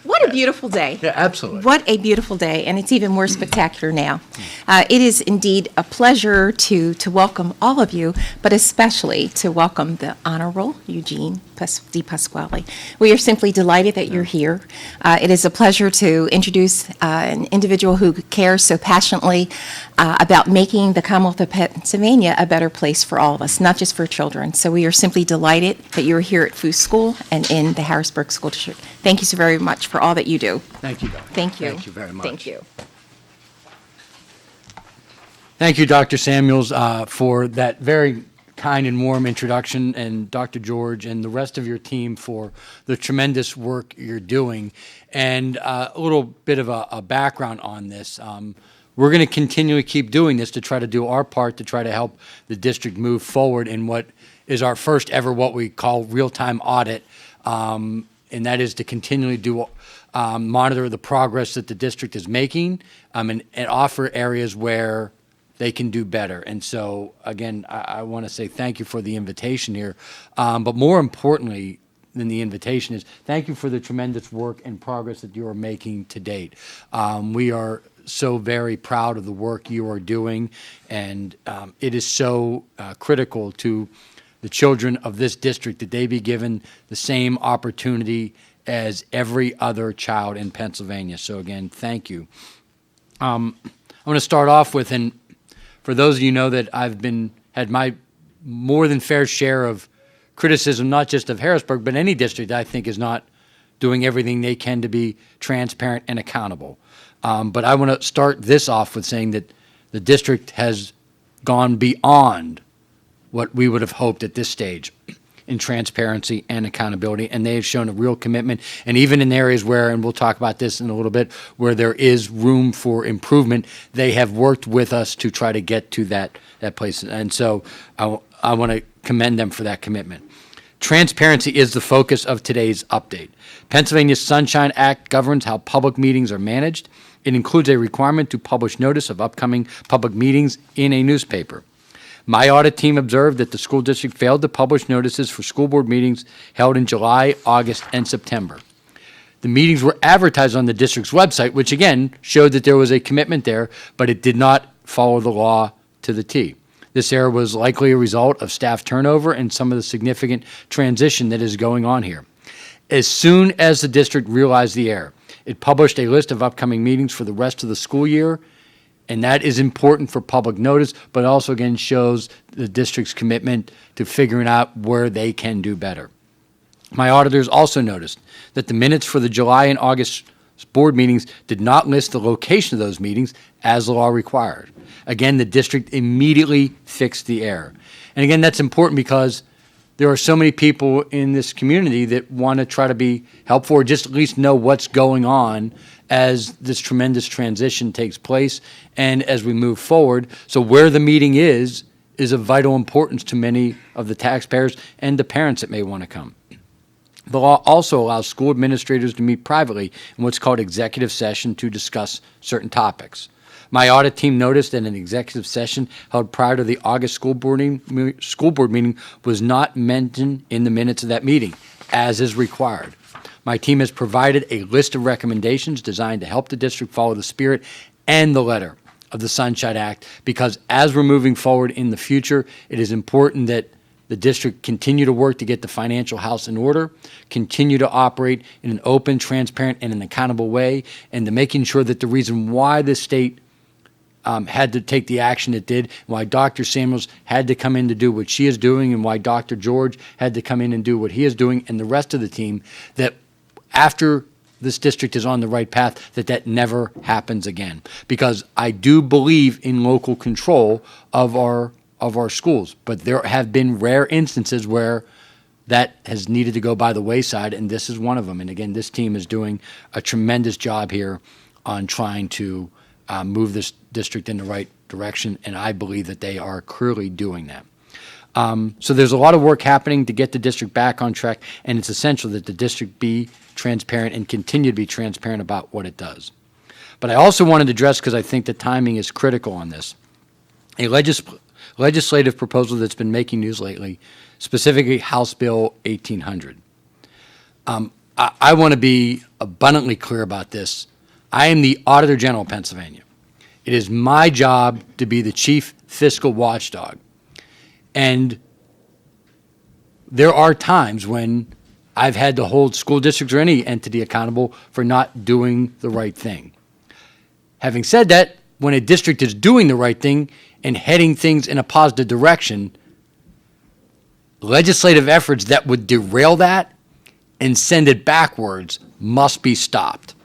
What a beautiful day. Yeah, absolutely. What a beautiful day, and it's even more spectacular now. It is indeed a pleasure to welcome all of you, but especially to welcome the Honorable Eugene Di Pasquale. We are simply delighted that you're here. It is a pleasure to introduce an individual who cares so passionately about making the Commonwealth of Pennsylvania a better place for all of us, not just for children. So we are simply delighted that you're here at Foos School and in the Harrisburg School District. Thank you so very much for all that you do. Thank you, Doctor. Thank you. Thank you very much. Thank you. Thank you, Dr. Samuels, for that very kind and warm introduction, and Dr. George and the rest of your team for the tremendous work you're doing. And a little bit of a background on this. We're going to continually keep doing this to try to do our part to try to help the district move forward in what is our first ever what we call real-time audit, and that is to continually do monitor the progress that the district is making and offer areas where they can do better. And so, again, I want to say thank you for the invitation here. But more importantly than the invitation is thank you for the tremendous work and progress that you are making to date. We are so very proud of the work you are doing, and it is so critical to the children of this district that they be given the same opportunity as every other child in Pennsylvania. So again, thank you. I want to start off with, and for those of you know that I've had my more than fair share of criticism, not just of Harrisburg, but any district I think is not doing everything they can to be transparent and accountable. But I want to start this off with saying that the district has gone beyond what we would have hoped at this stage in transparency and accountability, and they have shown a real commitment. And even in areas where, and we'll talk about this in a little bit, where there is room for improvement, they have worked with us to try to get to that place. And so I want to commend them for that commitment. Transparency is the focus of today's update. Pennsylvania's Sunshine Act governs how public meetings are managed. It includes a requirement to publish notice of upcoming public meetings in a newspaper. My audit team observed that the school district failed to publish notices for school board meetings held in July, August, and September. The meetings were advertised on the district's website, which again showed that there was a commitment there, but it did not follow the law to the T. This error was likely a result of staff turnover and some of the significant transition that is going on here. As soon as the district realized the error, it published a list of upcoming meetings for the rest of the school year, and that is important for public notice, but also, again, shows the district's commitment to figuring out where they can do better. My auditors also noticed that the minutes for the July and August board meetings did not list the location of those meetings as the law required. Again, the district immediately fixed the error. And again, that's important because there are so many people in this community that want to try to be helpful or just at least know what's going on as this tremendous transition takes place and as we move forward. So where the meeting is of vital importance to many of the taxpayers and the parents that may want to come. The law also allows school administrators to meet privately in what's called executive session to discuss certain topics. My audit team noticed that an executive session held prior to the August school board meeting was not mentioned in the minutes of that meeting, as is required. My team has provided a list of recommendations designed to help the district follow the spirit and the letter of the Sunshine Act, because as we're moving forward in the future, it is important that the district continue to work to get the financial house in order, continue to operate in an open, transparent, and an accountable way, and to making sure that the reason why the state had to take the action it did, why Dr. Samuels had to come in to do what she is doing, and why Dr. George had to come in and do what he is doing, and the rest of the team, that after this district is on the right path, that never happens again. Because I do believe in local control of our schools, but there have been rare instances where that has needed to go by the wayside, and this is one of them. And again, this team is doing a tremendous job here on trying to move this district in the right direction, and I believe that they are clearly doing that. So there's a lot of work happening to get the district back on track, and it's essential that the district be transparent and continue to be transparent about what it does. But I also wanted to address, because I think the timing is critical on this, a legislative proposal that's been making news lately, specifically House Bill 1800. I want to be abundantly clear about this. I am the Auditor General of Pennsylvania. It is my job to be the chief fiscal watchdog. And there are times when I've had to hold school districts or any entity accountable for not doing the right thing. Having said that, when a district is doing the right thing and heading things in a positive direction, legislative efforts that would derail that and send it backwards must be stopped.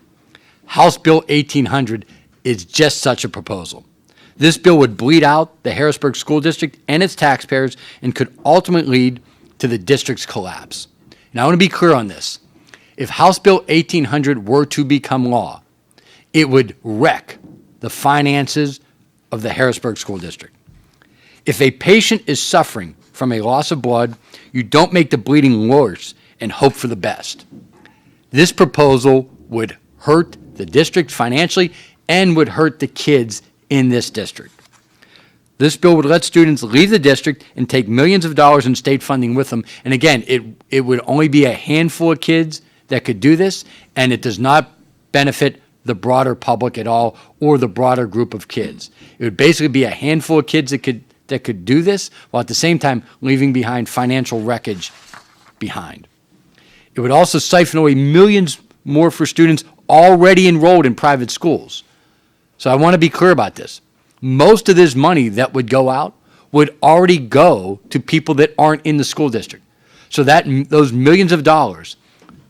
House Bill 1800 is just such a proposal. This bill would bleed out the Harrisburg School District and its taxpayers and could ultimately lead to the district's collapse. And I want to be clear on this. If House Bill 1800 were to become law, it would wreck the finances of the Harrisburg School District. If a patient is suffering from a loss of blood, you don't make the bleeding worse and hope for the best. This proposal would hurt the district financially and would hurt the kids in this district. This bill would let students leave the district and take millions of dollars in state funding with them. And again, it would only be a handful of kids that could do this, and it does not benefit the broader public at all or the broader group of kids. It would basically be a handful of kids that could do this, while at the same time leaving behind financial wreckage behind. It would also siphon away millions more for students already enrolled in private schools. So I want to be clear about this. Most of this money that would go out would already go to people that aren't in the school district. So that those millions of dollars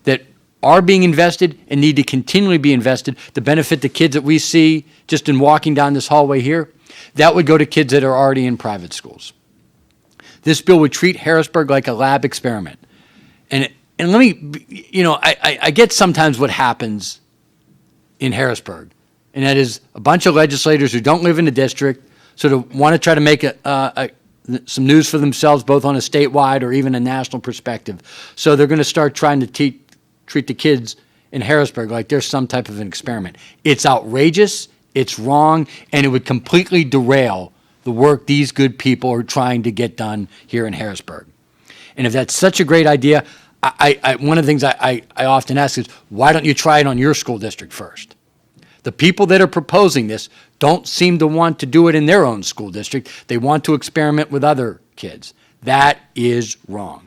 that are being invested and need to continually be invested to benefit the kids that we see just in walking down this hallway here, that would go to kids that are already in private schools. This bill would treat Harrisburg like a lab experiment. And let me, I get sometimes what happens in Harrisburg, and that is a bunch of legislators who don't live in the district sort of want to try to make some news for themselves, both on a statewide or even a national perspective. So they're going to start trying to treat the kids in Harrisburg like there's some type of an experiment. It's outrageous, it's wrong, and it would completely derail the work these good people are trying to get done here in Harrisburg. And if that's such a great idea, one of the things I often ask is, why don't you try it on your school district first? The people that are proposing this don't seem to want to do it in their own school district. They want to experiment with other kids. That is wrong.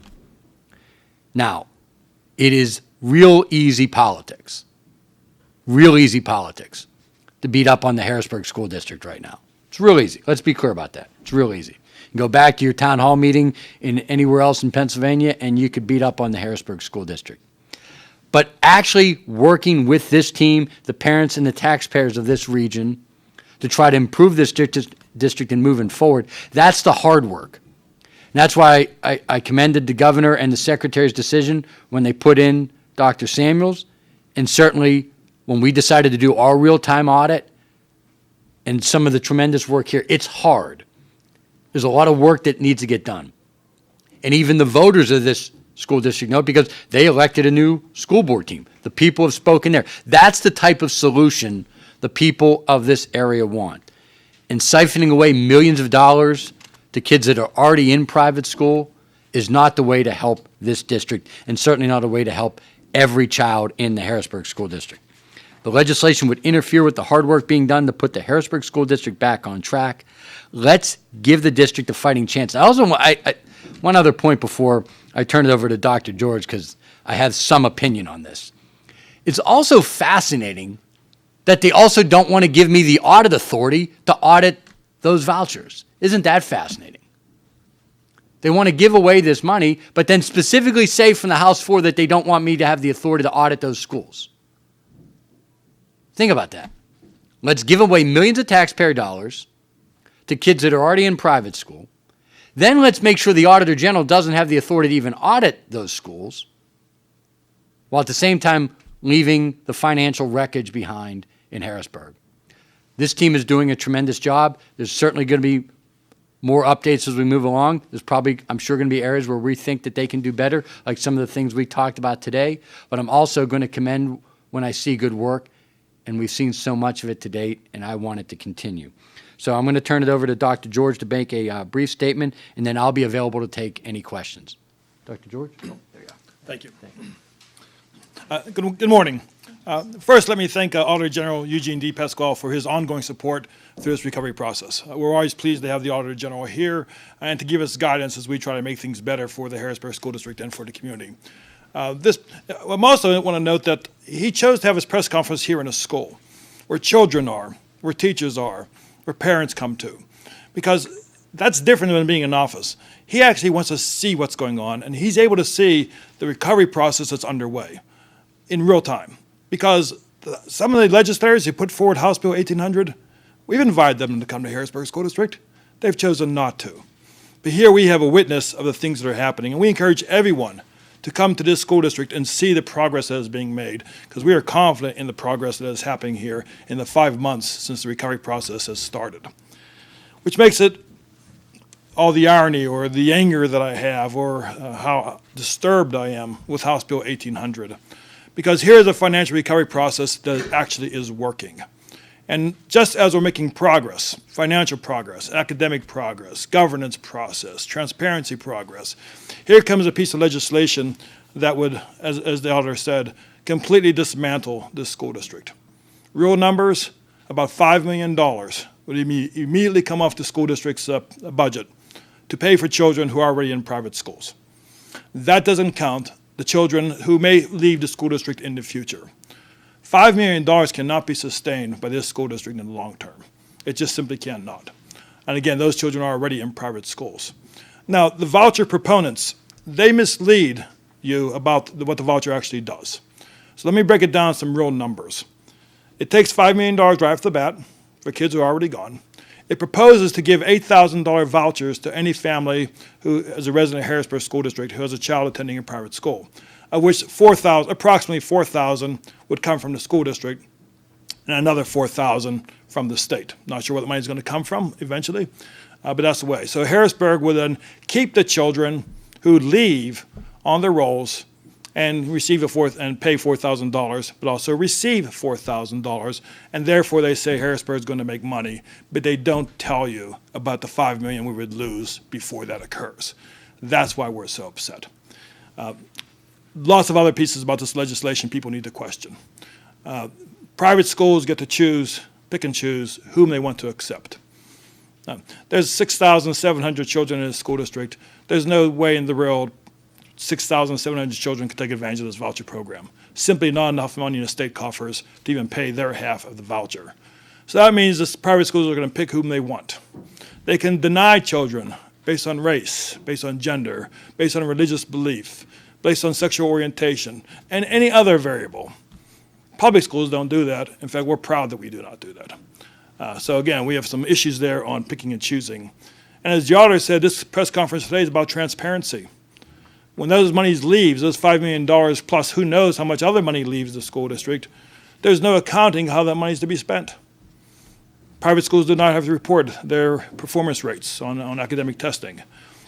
Now, it is real easy politics to beat up on the Harrisburg School District right now. It's real easy. Let's be clear about that. It's real easy. You go back to your town hall meeting in anywhere else in Pennsylvania, and you could beat up on the Harrisburg School District. But actually working with this team, the parents and the taxpayers of this region, to try to improve this district and moving forward, that's the hard work. And that's why I commended the governor and the secretary's decision when they put in Dr. Samuels, and certainly when we decided to do our real-time audit and some of the tremendous work here. It's hard. There's a lot of work that needs to get done. And even the voters of this school district know, because they elected a new school board team. The people have spoken there. That's the type of solution the people of this area want. And siphoning away millions of dollars to kids that are already in private school is not the way to help this district, and certainly not a way to help every child in the Harrisburg School District. The legislation would interfere with the hard work being done to put the Harrisburg School District back on track. Let's give the district a fighting chance. I also one other point before I turn it over to Dr. George, because I have some opinion on this. It's also fascinating that they also don't want to give me the audit authority to audit those vouchers. Isn't that fascinating? They want to give away this money, but then specifically say from the House floor that they don't want me to have the authority to audit those schools. Think about that. Let's give away millions of taxpayer dollars to kids that are already in private school. Then let's make sure the Auditor General doesn't have the authority to even audit those schools, while at the same time leaving the financial wreckage behind in Harrisburg. This team is doing a tremendous job. There's certainly going to be more updates as we move along. There's probably, I'm sure, going to be areas where we think that they can do better, like some of the things we talked about today. But I'm also going to commend when I see good work, and we've seen so much of it to date, and I want it to continue. So I'm going to turn it over to Dr. George to make a brief statement, and then I'll be available to take any questions. Dr. George? Oh, there you go. Thank you. Good morning. First, let me thank Auditor General Eugene D. Pasquale for his ongoing support through this recovery process. We're always pleased to have the Auditor General here and to give us guidance as we try to make things better for the Harrisburg School District and for the community. I also want to note that he chose to have his press conference here in a school where children are, where teachers are, where parents come to, because that's different than being in office. He actually wants to see what's going on, and he's able to see the recovery process that's underway in real time. Because some of the legislators who put forward House Bill 1800, we've invited them to come to Harrisburg School District. They've chosen not to. But here we have a witness of the things that are happening, and we encourage everyone to come to this school district and see the progress that is being made, because we are confident in the progress that is happening here in the 5 months since the recovery process has started. Which makes it all the irony or the anger that I have or how disturbed I am with House Bill 1800. Because here's a financial recovery process that actually is working. And just as we're making progress, financial progress, academic progress, governance process, transparency progress, here comes a piece of legislation that would, as the auditor said, completely dismantle this school district. Real numbers, about $5 million would immediately come off the school district's budget to pay for children who are already in private schools. That doesn't count the children who may leave the school district in the future. $5 million cannot be sustained by this school district in the long term. It just simply cannot. And again, those children are already in private schools. Now, the voucher proponents, they mislead you about what the voucher actually does. So let me break it down to some real numbers. It takes $5 million right off the bat for kids who are already gone. It proposes to give $8,000 vouchers to any family who is a resident of Harrisburg School District who has a child attending a private school, of which approximately 4,000 would come from the school district and another 4,000 from the state. Not sure where the money is going to come from eventually, but that's the way. So Harrisburg would then keep the children who leave on their rolls and receive and pay $4,000, but also receive $4,000, and therefore they say Harrisburg is going to make money, but they don't tell you about the $5 million we would lose before that occurs. That's why we're so upset. Lots of other pieces about this legislation people need to question. Private schools get to pick and choose whom they want to accept. There's 6,700 children in the school district. There's no way in the world 6,700 children can take advantage of this voucher program. Simply not enough money in the state coffers to even pay their half of the voucher. So that means the private schools are going to pick whom they want. They can deny children based on race, based on gender, based on religious belief, based on sexual orientation, and any other variable. Public schools don't do that. In fact, we're proud that we do not do that. So again, we have some issues there on picking and choosing. And as the auditor said, this press conference today is about transparency. When those monies leaves, those $5 million plus who knows how much other money leaves the school district, there's no accounting how that money is to be spent. Private schools do not have to report their performance rates on academic testing.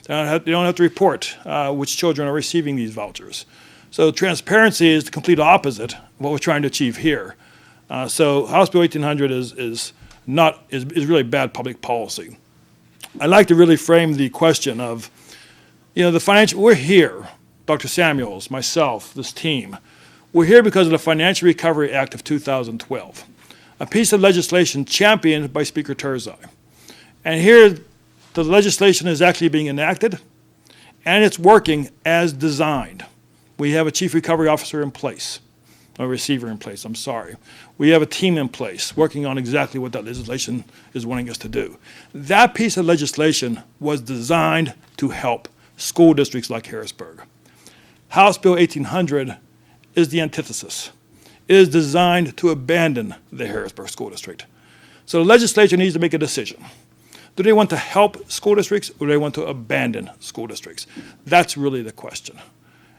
They don't have to report which children are receiving these vouchers. So transparency is the complete opposite of what we're trying to achieve here. So House Bill 1800 is really bad public policy. I'd like to really frame the question of, we're here, Dr. Samuels, myself, this team, we're here because of the Financial Recovery Act of 2012, a piece of legislation championed by Speaker Turzai. And here, the legislation is actually being enacted, and it's working as designed. We have a chief recovery officer in place, a receiver in place, I'm sorry. We have a team in place working on exactly what that legislation is wanting us to do. That piece of legislation was designed to help school districts like Harrisburg. House Bill 1800 is the antithesis. It is designed to abandon the Harrisburg School District. So the legislature needs to make a decision. Do they want to help school districts or do they want to abandon school districts? That's really the question.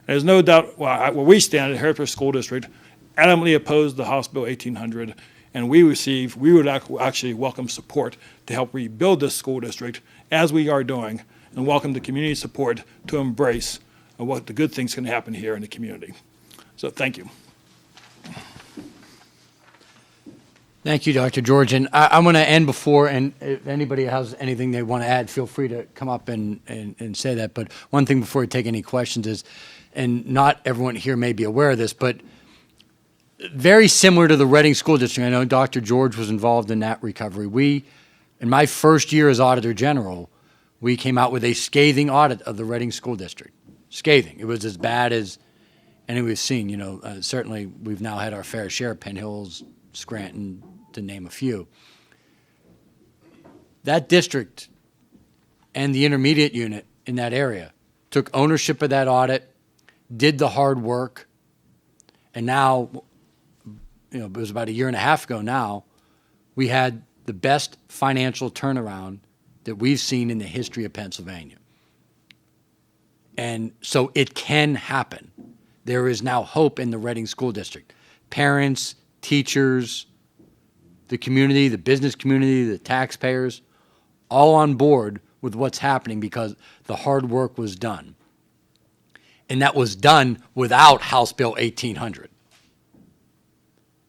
There's no doubt where we stand at Harrisburg School District, adamantly opposed to House Bill 1800, and we would actually welcome support to help rebuild this school district as we are doing, and welcome the community support to embrace what the good things can happen here in the community. So thank you. Thank you, Dr. George. And I'm going to end before, and if anybody has anything they want to add, feel free to come up and say that. But one thing before we take any questions is, and not everyone here may be aware of this, but very similar to the Reading School District. I know Dr. George was involved in that recovery. In my first year as Auditor General, we came out with a scathing audit of the Reading School District. Scathing. It was as bad as any we've seen. Certainly we've now had our fair share, Penn Hills, Scranton, to name a few. That district and the intermediate unit in that area took ownership of that audit, did the hard work, and now, it was about a year and a half ago now, we had the best financial turnaround that we've seen in the history of Pennsylvania. And so it can happen. There is now hope in the Reading School District. Parents, teachers, the community, the business community, the taxpayers, all on board with what's happening because the hard work was done. And that was done without House Bill 1800.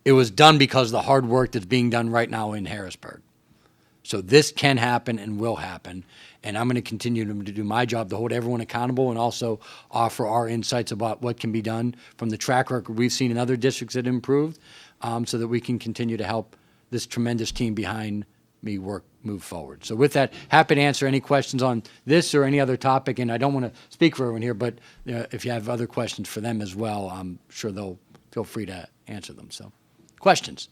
It was done because of the hard work that's being done right now in Harrisburg. So this can happen and will happen. And I'm going to continue to do my job to hold everyone accountable and also offer our insights about what can be done from the track record we've seen in other districts that improved so that we can continue to help this tremendous team behind me move forward. So with that, happy to answer any questions on this or any other topic. And I don't want to speak for everyone here, but if you have other questions for them as well, I'm sure they'll feel free to answer them. So questions?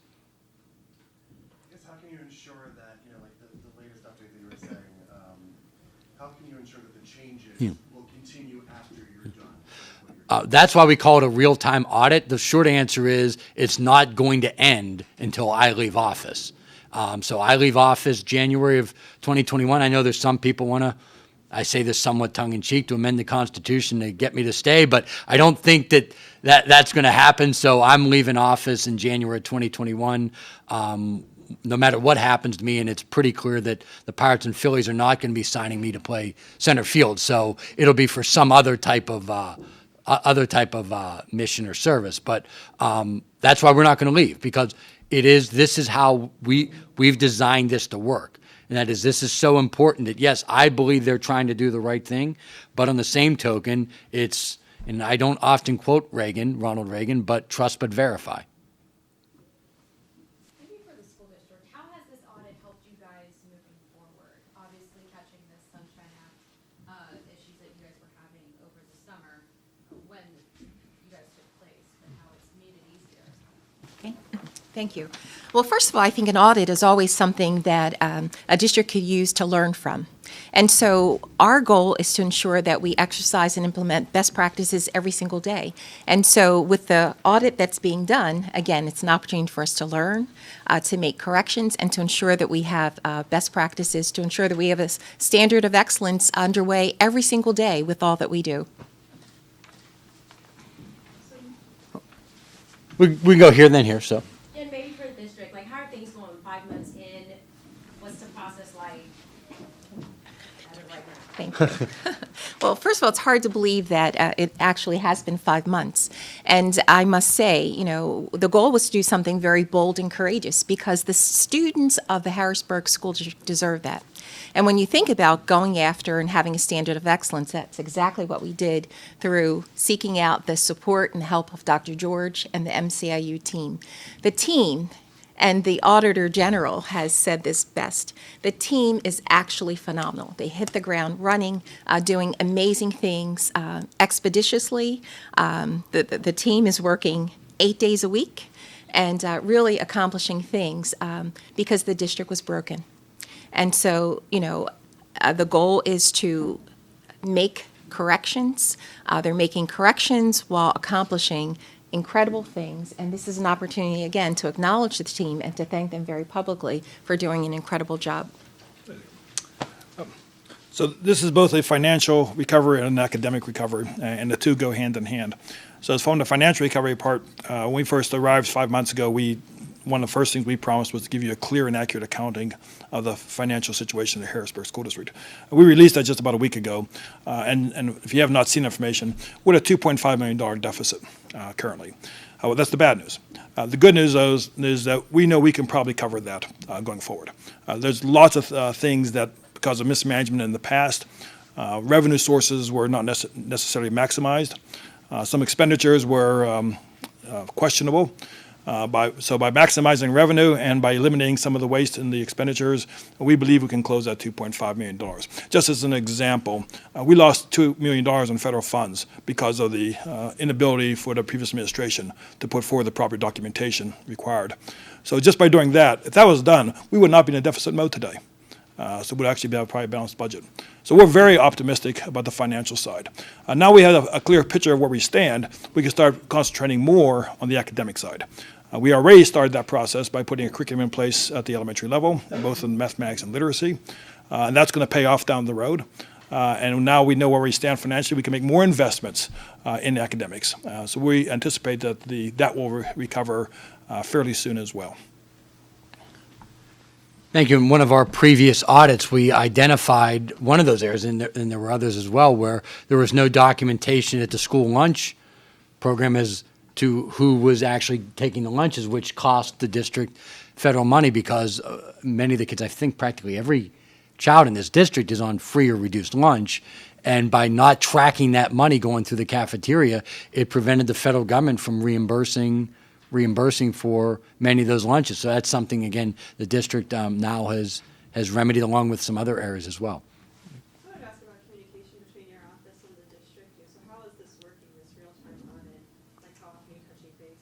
I guess how can you ensure that, like the latest update that you were saying, how can you ensure that the changes will continue after you're done? That's why we call it a real-time audit. The short answer is it's not going to end until I leave office. So I leave office January of 2021. I know there's some people I say this somewhat tongue-in-cheek, to amend the Constitution to get me to stay, but I don't think that's going to happen. So I'm leaving office in January of 2021. No matter what happens to me, and it's pretty clear that the Pirates and Phillies are not going to be signing me to play center field. So it'll be for some other type of mission or service. But that's why we're not going to leave, because this is how we've designed this to work. And that is, this is so important that, yes, I believe they're trying to do the right thing, but on the same token, and I don't often quote Ronald Reagan, but trust but verify. Maybe for the school district, how has this audit helped you guys moving forward? Obviously, catching this Sunshine Act issues that you guys were having over the summer when you guys took place, but how it's made it easier. Okay. Thank you. Well, first of all, I think an audit is always something that a district could use to learn from. And so our goal is to ensure that we exercise and implement best practices every single day. And so with the audit that's being done, again, it's an opportunity for us to learn, to make corrections, and to ensure that we have best practices, to ensure that we have a standard of excellence underway every single day with all that we do. We can go here and then here, so. And maybe for the district, like, how are things going 5 months in? What's the process like? As of right now? Thank you. Well, first of all, it's hard to believe that it actually has been 5 months. And I must say, the goal was to do something very bold and courageous because the students of the Harrisburg School District deserve that. And when you think about going after and having a standard of excellence, that's exactly what we did through seeking out the support and help of Dr. George and the MCIU team. The team, and the Auditor General has said this best, the team is actually phenomenal. They hit the ground running, doing amazing things expeditiously. The team is working 8 days a week and really accomplishing things because the district was broken. And so, the goal is to make corrections. They're making corrections while accomplishing incredible things. And this is an opportunity, again, to acknowledge the team and to thank them very publicly for doing an incredible job. So this is both a financial recovery and an academic recovery, and the two go hand in hand. So as from the financial recovery part, when we first arrived 5 months ago, one of the first things we promised was to give you a clear and accurate accounting of the financial situation of the Harrisburg School District. We released that just about a week ago, and if you have not seen information, we're at a $2.5 million deficit currently. That's the bad news. The good news is that we know we can probably cover that going forward. There's lots of things that, because of mismanagement in the past, revenue sources were not necessarily maximized. Some expenditures were questionable. By maximizing revenue and by eliminating some of the waste in the expenditures, we believe we can close at $2.5 million. Just as an example, we lost $2 million in federal funds because of the inability for the previous administration to put forward the proper documentation required. So just by doing that, if that was done, we would not be in a deficit mode today. So we'd actually have probably a balanced budget. So we're very optimistic about the financial side. Now we have a clear picture of where we stand, we can start concentrating more on the academic side. We already started that process by putting a curriculum in place at the elementary level, both in mathematics and literacy, and that's going to pay off down the road. And now we know where we stand financially, we can make more investments in academics. So we anticipate that that will recover fairly soon as well. Thank you. In one of our previous audits, we identified one of those areas, and there were others as well, where there was no documentation at the school lunch program as to who was actually taking the lunches, which cost the district federal money because many of the kids, I think practically every child in this district is on free or reduced lunch. And by not tracking that money going through the cafeteria, it prevented the federal government from reimbursing for many of those lunches. So that's something, again, the district now has remedied along with some other areas as well. I would ask about communication between your office and the district. So how is this working, this real-time audit? Like how often are you touching base?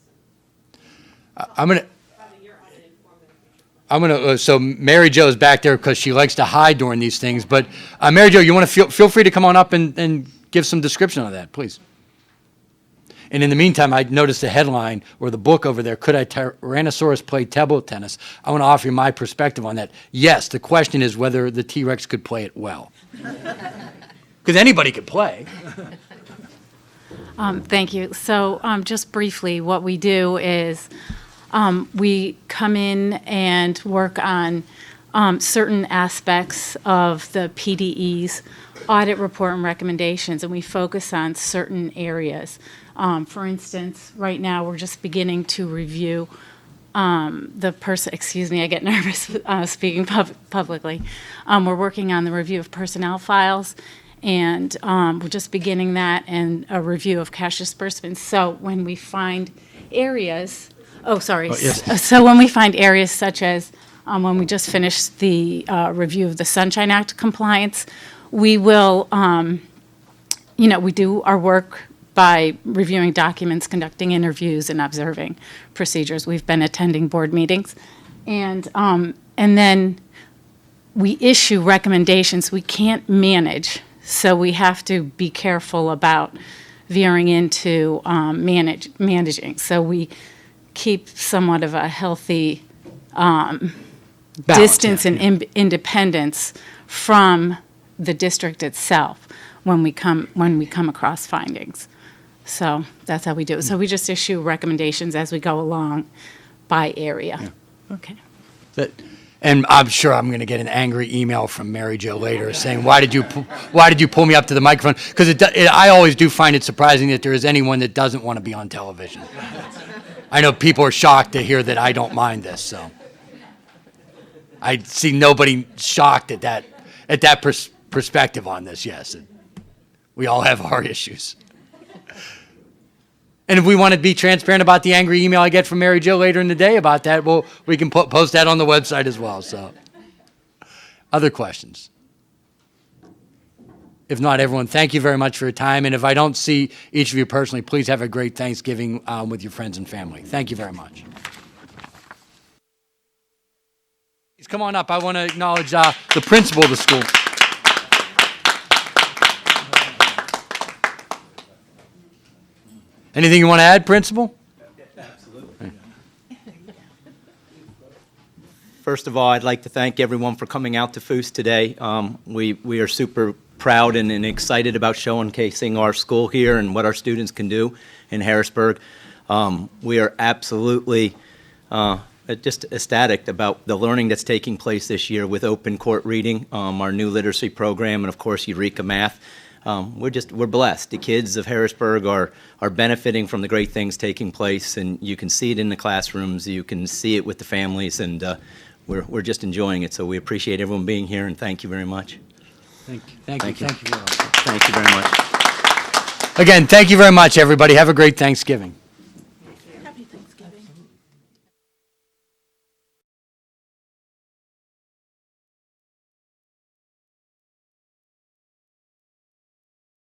I'm going to... Having your audit inform the future plan? So Mary Jo is back there because she likes to hide during these things. But Mary Jo, you want to feel free to come on up and give some description of that, please. And in the meantime, I noticed the headline or the book over there, Could a Tyrannosaurus Play Table Tennis? I want to offer you my perspective on that. Yes, the question is whether the T-Rex could play it well. Because anybody could play. Thank you. So just briefly, what we do is we come in and work on certain aspects of the PDE's audit report and recommendations, and we focus on certain areas. For instance, right now, we're just beginning to review excuse me, I get nervous speaking publicly. We're working on the review of personnel files, and we're just beginning that, and a review of cash disbursements. So when we find areas, so when we find areas such as when we just finished the review of the Sunshine Act compliance, we will, we do our work by reviewing documents, conducting interviews, and observing procedures. We've been attending board meetings. And then we issue recommendations we can't manage, so we have to be careful about veering into managing. So we keep somewhat of a healthy distance and independence from the district itself when we come across findings. So that's how we do it. So we just issue recommendations as we go along by area. Yeah. Okay. And I'm sure I'm going to get an angry email from Mary Jo later saying, why did you pull me up to the microphone? Because I always do find it surprising that there is anyone that doesn't want to be on television. I know people are shocked to hear that I don't mind this, so I see nobody shocked at that perspective on this. Yes, we all have our issues. And if we want to be transparent about the angry email I get from Mary Jo later in the day about that, well, we can post that on the website as well. So, other questions? If not, everyone, thank you very much for your time. And if I don't see each of you personally, please have a great Thanksgiving with your friends and family. Thank you very much. Please come on up. I want to acknowledge the principal of the school. Anything you want to add, Principal? Absolutely. First of all, I'd like to thank everyone for coming out to FOOS today. We are super proud and excited about showcasing our school here and what our students can do in Harrisburg. We are absolutely just ecstatic about the learning that's taking place this year with open court reading, our new literacy program, and of course Eureka Math. We're blessed. The kids of Harrisburg are benefiting from the great things taking place, and you can see it in the classrooms, you can see it with the families, and we're just enjoying it. So we appreciate everyone being here, and thank you very much. Thank you very much. Thank you very much. Again, thank you very much, everybody. Have a great Thanksgiving.